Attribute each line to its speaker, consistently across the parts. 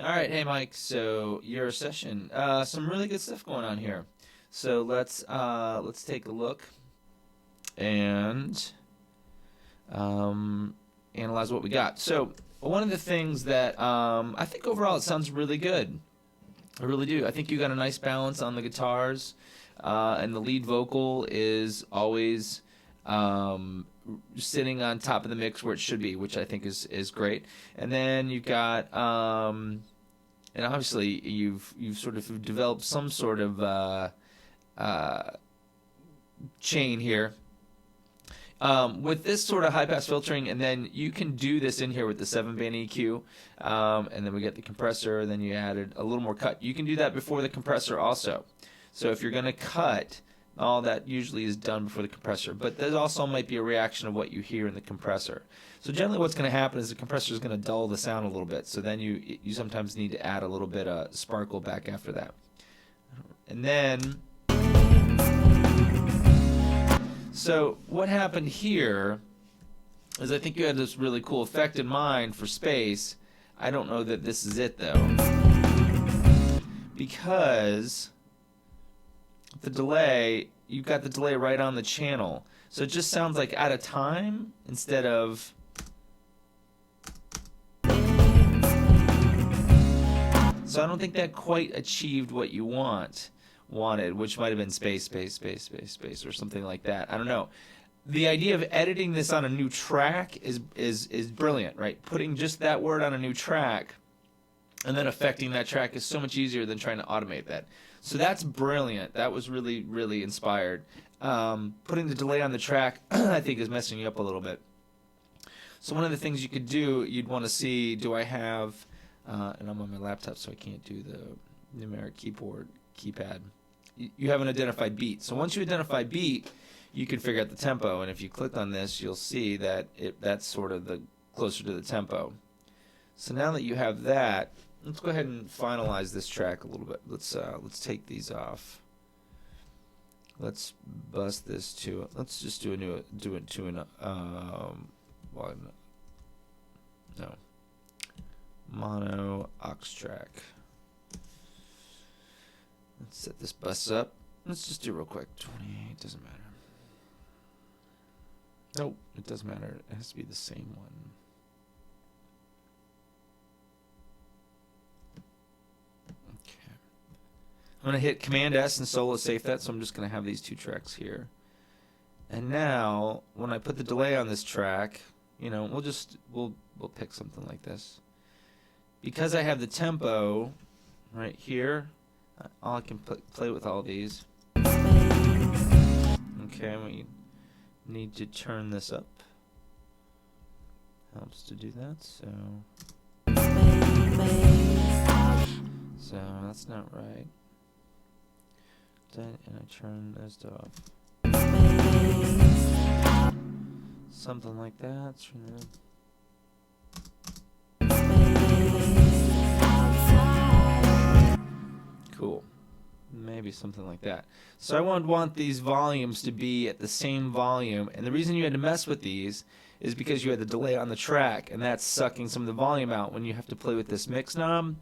Speaker 1: All right, hey Mike. So your session, some really good stuff going on here. So let's take a look and analyze what we got. So one of the things that I think overall it sounds really good. I really do. I think you got a nice balance on the guitars, and the lead vocal is always sitting on top of the mix where it should be, which I think is great. And then you've got and obviously you've sort of developed some sort of chain here with this sort of high pass filtering, and then you can do this in here with the 7-band EQ, and then we get the compressor, and then you added a little more cut. You can do that before the compressor also. So if you're going to cut, all that usually is done before the compressor, but there also might be a reaction of what you hear in the compressor. So generally what's going to happen is the compressor is going to dull the sound a little bit, so then you sometimes need to add a little bit of sparkle back after that. And then, so what happened here is I think you had this really cool effect in mind for space. I don't know that this is it though, because the delay, you've got the delay right on the channel. So it just sounds like out of time instead of... So I don't think that quite achieved what you wanted, which might have been space, or something like that. I don't know. The idea of editing this on a new track is brilliant, right? Putting just that word on a new track and then affecting that track is so much easier than trying to automate that. So that's brilliant. That was really, really inspired. Putting the delay on the track, I think, is messing you up a little bit. So one of the things you could do, you'd want to see, do I have, and I'm on my laptop so I can't do the numeric keypad. You have an identified beat. So once you identify beat, you can figure out the tempo. And if you click on this, you'll see that that's sort of the closer to the tempo. So now that you have that, let's go ahead and finalize this track a little bit. Let's take these off. Let's bust this to. Let's just do it to an mono aux track. Let's set this bus up. Let's just do real quick. 28 doesn't matter. Nope, it doesn't matter. It has to be the same one. I'm going to hit Command S and solo safe that, so I'm just going to have these two tracks here. And now, when I put the delay on this track, you know, we'll pick something like this. Because I have the tempo right here, I can play with all these. Okay, we need to turn this up. Helps to do that, so that's not right. And I turn this off. Something like that. Cool. Maybe something like that. So I want these volumes to be at the same volume, and the reason you had to mess with these is because you had the delay on the track, and that's sucking some of the volume out when you have to play with this mix knob.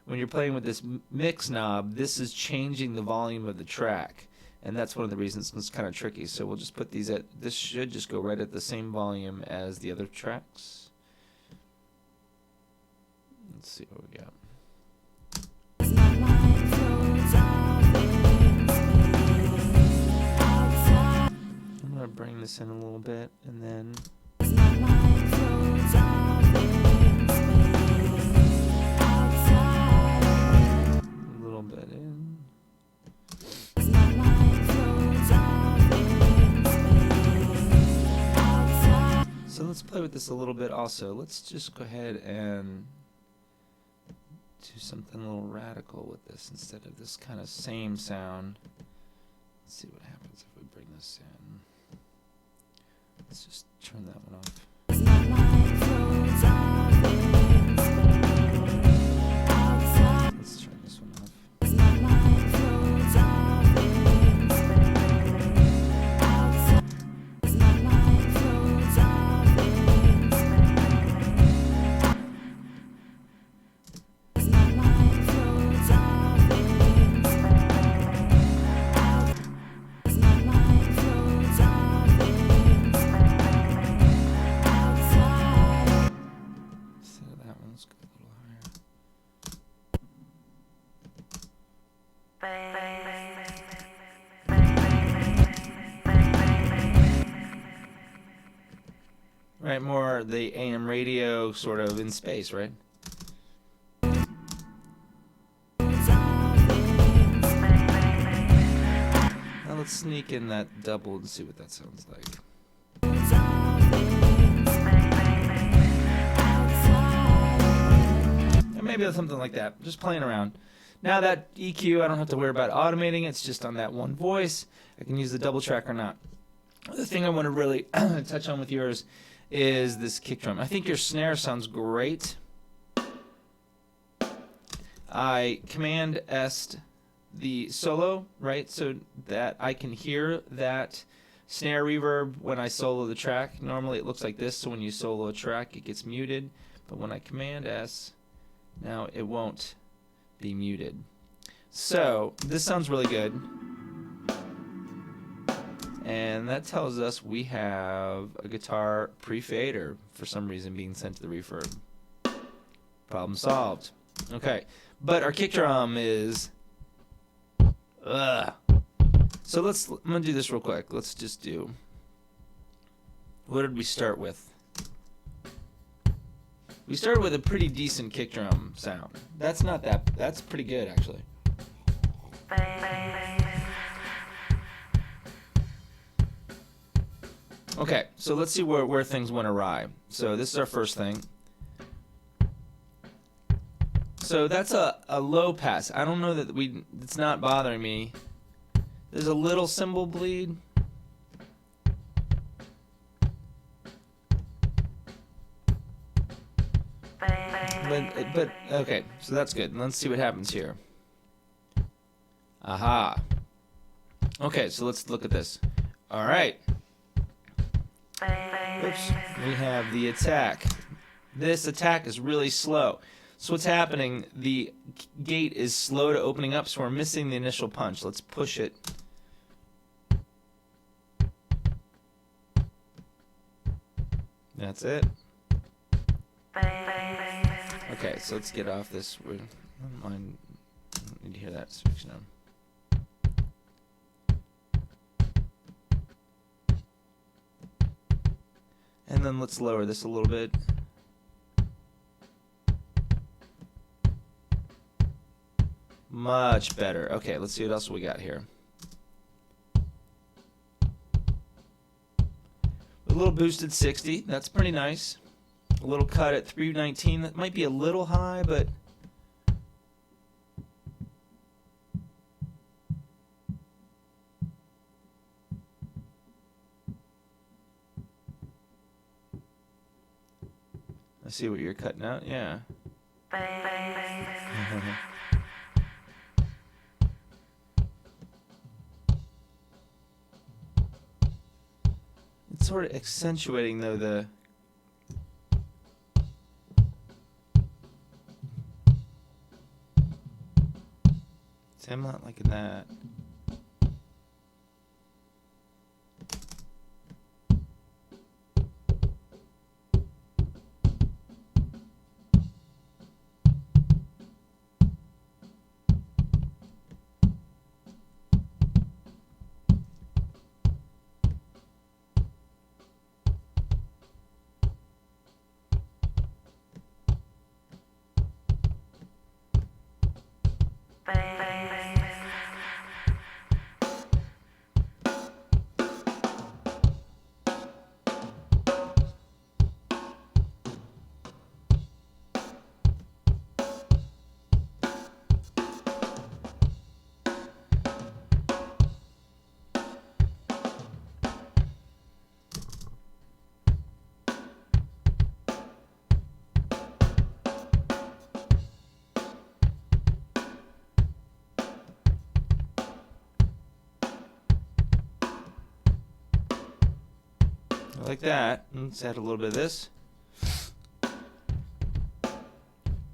Speaker 1: When you're playing with this mix knob, this is changing the volume of the track, and that's one of the reasons it's kind of tricky. So we'll just put these at, this should just go right at the same volume as the other tracks. Let's see what we got. I'm going to bring this in a little bit, and then bit in. So let's play with this a little bit also. Let's just go ahead and do something a little radical with this instead of this kind of same sound. Let's see what happens if we bring this in. Let's just turn that one off. Let's turn this one off. I'm Right, more the AM radio sort of in space, right? Now let's sneak in that double and see what that sounds like. And maybe something like that, just playing around. Now that EQ, I don't have to worry about automating it. It's just on that one voice. I can use the double track or not. The thing I want to really touch on with yours is this kick drum. I think your snare sounds great. I Command S'd the solo, right, so that I can hear that snare reverb when I solo the track. Normally it looks like this, so when you solo a track it gets muted, but when I Command S, now it won't be muted. So this sounds really good. And that tells us we have a guitar pre-fader for some reason being sent to the reverb. Problem solved. Okay, but our kick drum is so I'm gonna do this real quick. Let's just do, what did we start with? We started with a pretty decent kick drum sound. That's pretty good actually. Okay, so let's see where things went awry. So this is our first thing. So that's a low pass. I don't know that it's not bothering me. There's a little cymbal bleed. But okay, so that's good. Let's see what happens here. Aha. Okay, so let's look at this. All right. Oops. We have the attack. This attack is really slow. So what's happening, the gate is slow to opening up, so we're missing the initial punch. Let's push it. That's it. Okay, so let's get off this. I don't need to hear that section now. And then let's lower this a little bit. Much better. Okay, let's see what else we got here. A little boosted 60. That's pretty nice. A little cut at 319. That might be a little high, but I see what you're cutting out. Yeah. It's sort of accentuating though the see, I'm not liking that. Like that. Let's add a little bit of this.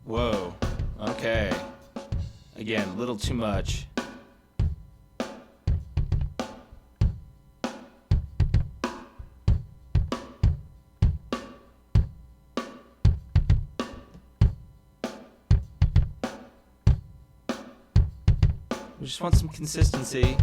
Speaker 1: Whoa. Okay. Again, a little too much. We just want some consistency.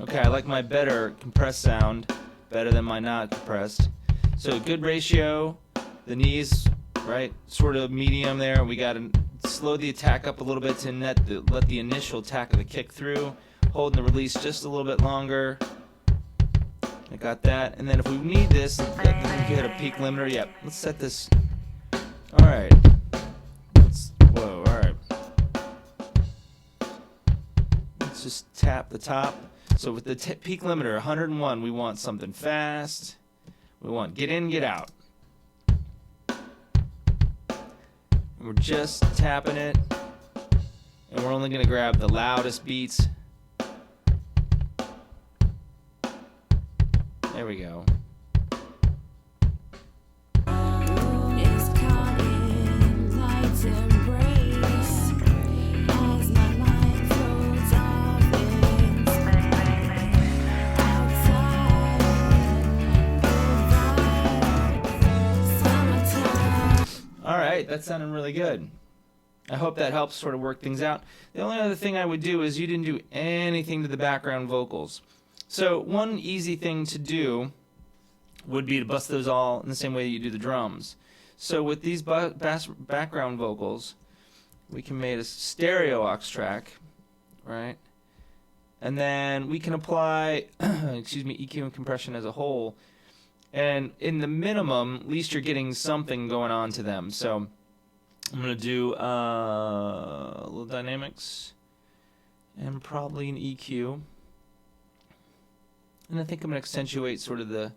Speaker 1: Okay, I like my better compressed sound better than my not compressed. So good ratio, the knees, right, sort of medium there. We got to slow the attack up a little bit to let the initial attack of the kick through, holding the release just a little bit longer. I got that. And then if we need this, then we can hit a peak limiter. Yep, let's set this. All right. Whoa, all right. Let's just tap the top. So with the peak limiter, 101, we want something fast. We want get in, get out. And we're just tapping it. And we're only going to grab the loudest beats. There we go. Alright, that sounded really good. I hope that helps sort of work things out. The only other thing I would do is you didn't do anything to the background vocals. So one easy thing to do would be to bust those all in the same way you do the drums. So with these background vocals, we can make a stereo aux track, right? And then we can apply, EQ and compression as a whole. And in the minimum, at least you're getting something going on to them. So I'm going to do a little dynamics and probably an EQ. And I think I'm going to accentuate sort of the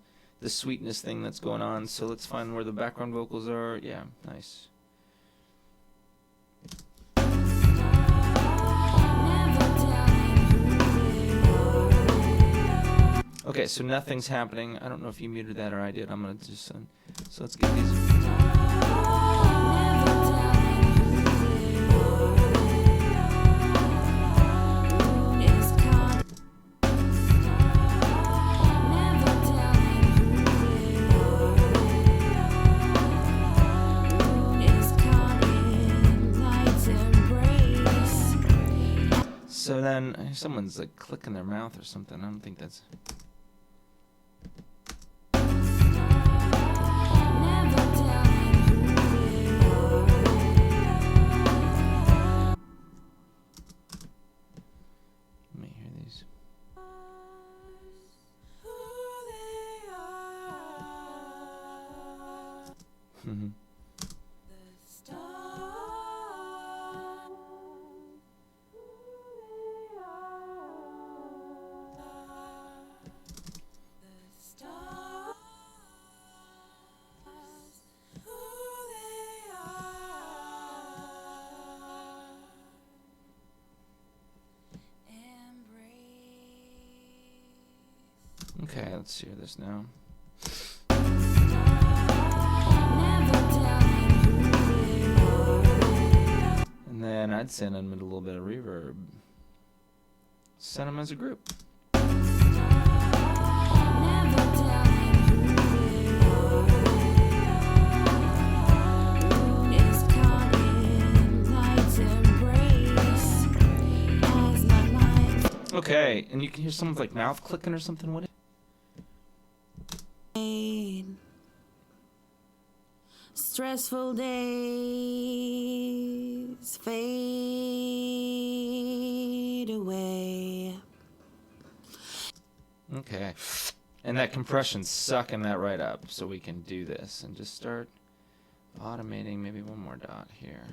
Speaker 1: sweetness thing that's going on. So let's find where the background vocals are. Yeah, nice. Okay, so nothing's happening. I don't know if you muted that or I did. I'm going to just... so let's get these... So then, someone's like clicking their mouth or something. I don't think that's... Let me hear these. Okay, let's hear this now. And then I'd send them a little bit of reverb. Send them as a group. Okay, and you can hear someone's like mouth clicking or something. What?
Speaker 2: Stressful days fade away.
Speaker 1: Okay, and that compression's sucking that right up, so we can do this and just start automating maybe one more dot here.